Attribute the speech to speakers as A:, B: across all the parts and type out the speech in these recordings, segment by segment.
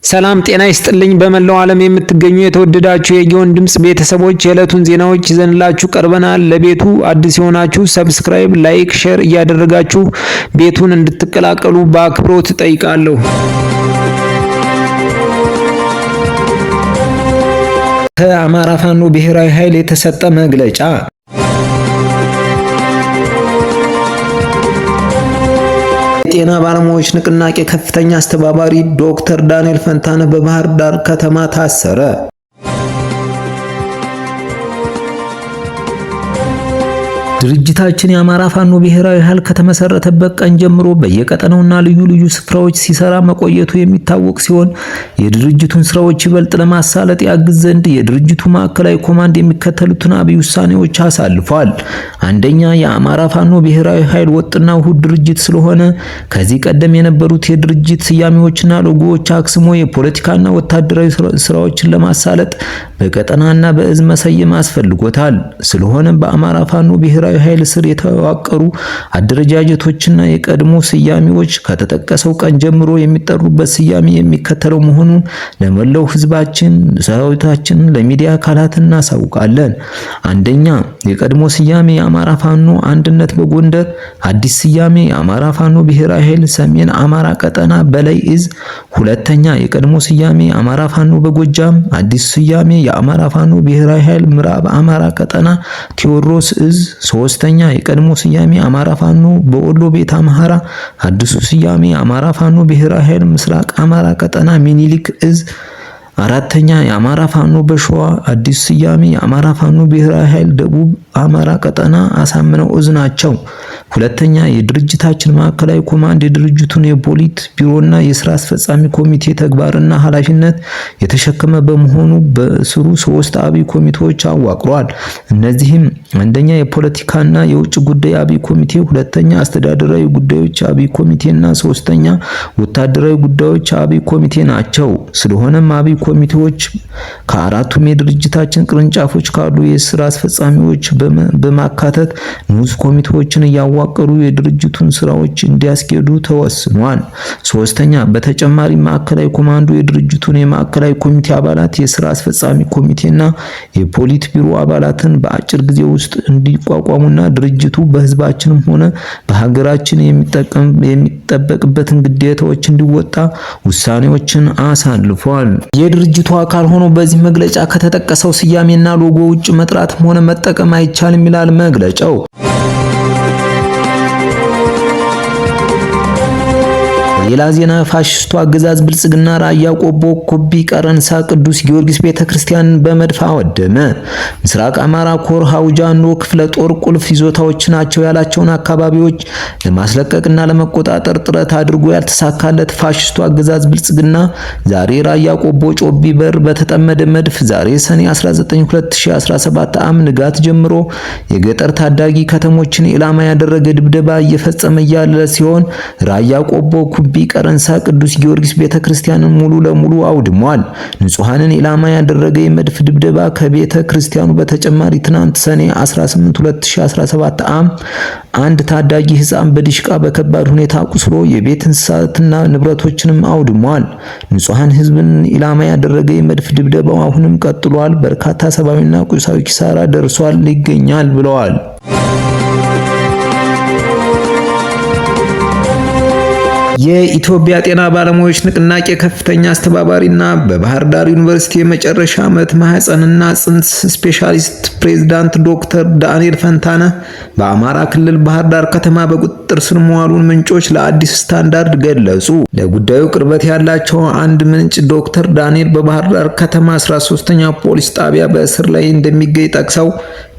A: ሰላም ጤና ይስጥልኝ። በመላው ዓለም የምትገኙ የተወደዳችሁ የጊዮን ድምጽ ቤተሰቦች የዕለቱን ዜናዎች ይዘንላችሁ ቀርበናል። ለቤቱ አዲስ የሆናችሁ ሰብስክራይብ፣ ላይክ፣ ሼር እያደረጋችሁ ቤቱን እንድትቀላቀሉ በአክብሮት ጠይቃለሁ። ከአማራ ፋኖ ብሔራዊ ኃይል የተሰጠ መግለጫ። የጤና ባለሙያዎች ንቅናቄ ከፍተኛ አስተባባሪ ዶክተር ዳንኤል ፈንታነህ በባህር ዳር ከተማ ታሰረ። ድርጅታችን የአማራ ፋኖ ብሔራዊ ኃይል ከተመሰረተበት ቀን ጀምሮ በየቀጠናውና ልዩ ልዩ ስፍራዎች ሲሰራ መቆየቱ የሚታወቅ ሲሆን የድርጅቱን ስራዎች ይበልጥ ለማሳለጥ ያግዝ ዘንድ የድርጅቱ ማዕከላዊ ኮማንድ የሚከተሉትን አብይ ውሳኔዎች አሳልፏል። አንደኛ፣ የአማራ ፋኖ ብሔራዊ ኃይል ወጥና ውህድ ድርጅት ስለሆነ ከዚህ ቀደም የነበሩት የድርጅት ስያሜዎችና ሎጎዎች አክስሞ የፖለቲካና ወታደራዊ ስራዎችን ለማሳለጥ በቀጠናና በእዝ መሰየም አስፈልጎታል። ስለሆነ በአማራ ፋኖ ብሔራዊ ኃይል ስር የተዋቀሩ አደረጃጀቶችና የቀድሞ ስያሜዎች ከተጠቀሰው ቀን ጀምሮ የሚጠሩበት ስያሜ የሚከተለው መሆኑን ለመላው ህዝባችን፣ ሰራዊታችን፣ ለሚዲያ አካላት እናሳውቃለን። አንደኛ፣ የቀድሞ ስያሜ የአማራ ፋኖ አንድነት በጎንደር፣ አዲስ ስያሜ የአማራ ፋኖ ብሔራዊ ኃይል ሰሜን አማራ ቀጠና በላይ እዝ። ሁለተኛ፣ የቀድሞ ስያሜ የአማራ ፋኖ በጎጃም፣ አዲስ ስያሜ የአማራ ፋኖ ብሔራዊ ኃይል ምዕራብ አማራ ቀጠና ቴዎድሮስ እዝ። ሶስተኛ፣ የቀድሞ ስያሜ አማራ ፋኖ በወሎ ቤት አማራ፣ አዲሱ ስያሜ አማራ ፋኖ ብሔራዊ ኃይል ምስራቅ አማራ ቀጠና ሚኒሊክ እዝ። አራተኛ፣ የአማራ ፋኖ በሸዋ፣ አዲስ ስያሜ የአማራ ፋኖ ብሔራዊ ኃይል ደቡብ አማራ ቀጠና አሳምነው እዝ ናቸው። ሁለተኛ፣ የድርጅታችን ማዕከላዊ ኮማንድ የድርጅቱን የፖሊት ቢሮና የስራ አስፈጻሚ ኮሚቴ ተግባርና ኃላፊነት የተሸከመ በመሆኑ በስሩ 3 አብይ ኮሚቴዎች አዋቅሯል። እነዚህም አንደኛ፣ የፖለቲካና የውጭ ጉዳይ አብይ ኮሚቴ፣ ሁለተኛ፣ አስተዳደራዊ ጉዳዮች አብይ ኮሚቴና ሶስተኛ፣ ወታደራዊ ጉዳዮች አብይ ኮሚቴ ናቸው። ስለሆነም አብይ ኮሚቴዎች ከአራቱም የድርጅታችን ቅርንጫፎች ካሉ የስራ አስፈጻሚዎች በማካተት ንዑስ ኮሚቴዎችን እያዋቀሩ የድርጅቱን ስራዎች እንዲያስኬዱ ተወስኗል። ሶስተኛ፣ በተጨማሪ ማዕከላዊ ኮማንዶ የድርጅቱን የማዕከላዊ ኮሚቴ አባላት፣ የስራ አስፈጻሚ ኮሚቴና የፖሊት ቢሮ አባላትን በአጭር ጊዜ ውስጥ እንዲቋቋሙና ድርጅቱ በህዝባችንም ሆነ በሀገራችን የሚጠበቅበትን ግዴታዎች እንዲወጣ ውሳኔዎችን አሳልፏል። የድርጅቱ አካል ሆኖ በዚህ መግለጫ ከተጠቀሰው ስያሜና ሎጎ ውጭ መጥራትም ሆነ መጠቀም አይቻልም ይላል መግለጫው። ሌላ ዜና፣ ፋሽስቱ አገዛዝ ብልጽግና ራያ ቆቦ ኩቢ ቀረንሳ ቅዱስ ጊዮርጊስ ቤተክርስቲያን በመድፍ አወደመ። ምስራቅ አማራ ኮር ሀውጃኖ ክፍለ ጦር ቁልፍ ይዞታዎች ናቸው ያላቸውን አካባቢዎች ለማስለቀቅና ለመቆጣጠር ጥረት አድርጎ ያልተሳካለት ፋሽስቱ አገዛዝ ብልጽግና ዛሬ ራያ ቆቦ ጮቢ በር በተጠመደ መድፍ ዛሬ ሰኔ 19 2017 ዓ.ም ንጋት ጀምሮ የገጠር ታዳጊ ከተሞችን ኢላማ ያደረገ ድብደባ እየፈጸመ ያለ ሲሆን ራያ ቆቦ ኩቢ ቀረንሳ ቅዱስ ጊዮርጊስ ቤተክርስቲያንን ሙሉ ለሙሉ አውድሟል። ንጹሃንን ኢላማ ያደረገ የመድፍ ድብደባ ከቤተ ክርስቲያኑ በተጨማሪ ትናንት ሰኔ 18 2017 ዓ.ም አንድ ታዳጊ ህፃን በዲሽቃ በከባድ ሁኔታ ቁስሎ የቤት እንስሳትና ንብረቶችንም አውድሟል። ንጹሃን ህዝብን ኢላማ ያደረገ የመድፍ ድብደባው አሁንም ቀጥሏል። በርካታ ሰብአዊና ቁሳዊ ኪሳራ ደርሷል ይገኛል ብለዋል። የኢትዮጵያ ጤና ባለሙያዎች ንቅናቄ ከፍተኛ አስተባባሪና በባህር ዳር ዩኒቨርሲቲ የመጨረሻ ዓመት ማህፀንና ጽንስ ስፔሻሊስት ፕሬዝዳንት ዶክተር ዳንኤል ፈንታነህ በአማራ ክልል ባህር ዳር ከተማ በቁጥጥር ስር መዋሉን ምንጮች ለአዲስ ስታንዳርድ ገለጹ። ለጉዳዩ ቅርበት ያላቸው አንድ ምንጭ ዶክተር ዳንኤል በባህር ዳር ከተማ 13ኛ ፖሊስ ጣቢያ በእስር ላይ እንደሚገኝ ጠቅሰው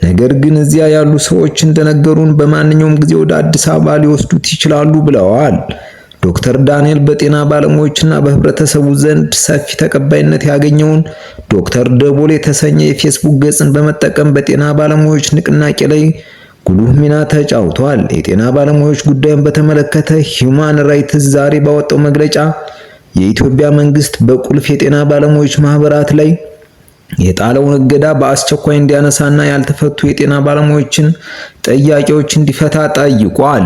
A: ነገር ግን እዚያ ያሉ ሰዎች እንደነገሩን በማንኛውም ጊዜ ወደ አዲስ አበባ ሊወስዱት ይችላሉ ብለዋል። ዶክተር ዳንኤል በጤና ባለሙያዎችና በህብረተሰቡ ዘንድ ሰፊ ተቀባይነት ያገኘውን ዶክተር ደቦል የተሰኘ የፌስቡክ ገጽን በመጠቀም በጤና ባለሙያዎች ንቅናቄ ላይ ጉልህ ሚና ተጫውቷል። የጤና ባለሙያዎች ጉዳዩን በተመለከተ ሂዩማን ራይትስ ዛሬ ባወጣው መግለጫ የኢትዮጵያ መንግስት በቁልፍ የጤና ባለሙያዎች ማህበራት ላይ የጣለውን እገዳ በአስቸኳይ እንዲያነሳና ያልተፈቱ የጤና ባለሙያዎችን ጥያቄዎች እንዲፈታ ጠይቋል።